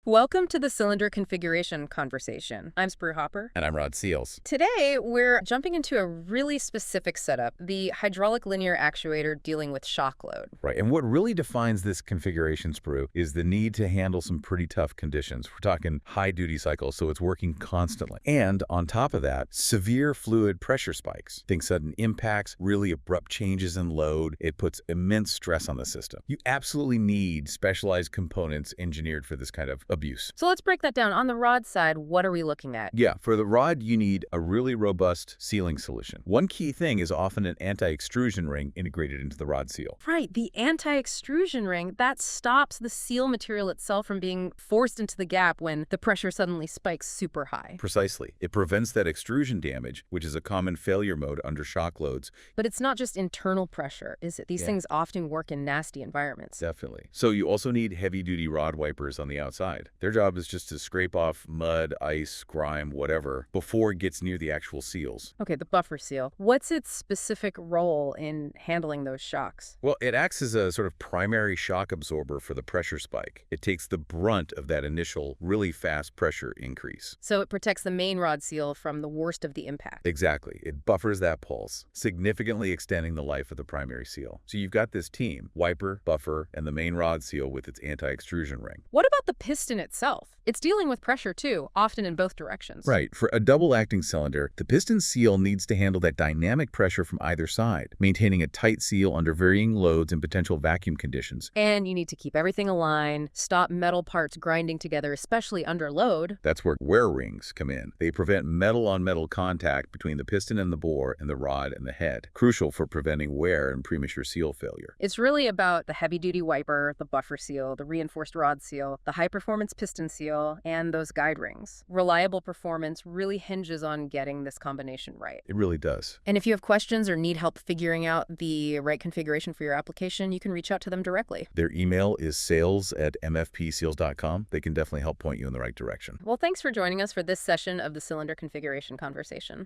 Welcome to the cylinder configuration conversation. I'm Sprue Hopper. And I'm Rod Seals. Today, we're jumping into a really specific setup, the hydraulic linear actuator dealing with shock load. Right, and what really defines this configuration, Sprue, is the need to handle some pretty tough conditions. We're talking high duty cycles, so it's working constantly. And on top of that, severe fluid pressure spikes. Think sudden impacts, really abrupt changes in load. It puts immense stress on the system. You absolutely need specialized components engineered for this kind of abuse. So let's break that down. On the rod side, what are we looking at? Yeah, for the rod, you need a really robust sealing solution. One key thing is often an anti-extrusion ring integrated into the rod seal. Right, the anti-extrusion ring, that stops the seal material itself from being forced into the gap when the pressure suddenly spikes super high. Precisely. It prevents that extrusion damage, which is a common failure mode under shock loads. But it's not just internal pressure, is it? These things often work in nasty environments. Definitely. So you also need heavy-duty rod wipers on the outside. Their job is just to scrape off mud, ice, grime, whatever, before it gets near the actual seals. Okay, the buffer seal. What's its specific role in handling those shocks? Well, it acts as a sort of primary shock absorber for the pressure spike. It takes the brunt of that initial, really fast pressure increase. So it protects the main rod seal from the worst of the impact. Exactly. It buffers that pulse, significantly extending the life of the primary seal. So you've got this team, wiper, buffer, and the main rod seal with its anti-extrusion ring. What about the piston itself? It's dealing with pressure too, often in both directions. Right. For a double-acting cylinder, the piston seal needs to handle that dynamic pressure from either side, maintaining a tight seal under varying loads and potential vacuum conditions. And you need to keep everything aligned, stop metal parts grinding together, especially under load. That's where wear rings come in. They prevent metal-on-metal contact between the piston and the bore and the rod and the head, crucial for preventing wear and premature seal failure. It's really about the heavy-duty wiper, the buffer seal, the reinforced rod seal, the high-performance piston seal, and those guide rings. Reliable performance really hinges on getting this combination right. It really does. And if you have questions or need help figuring out the right configuration for your application, you can reach out to them directly. Their email is sales@mfpseals.com. They can definitely help point you in the right direction. Well, thanks for joining us for this session of the cylinder configuration conversation.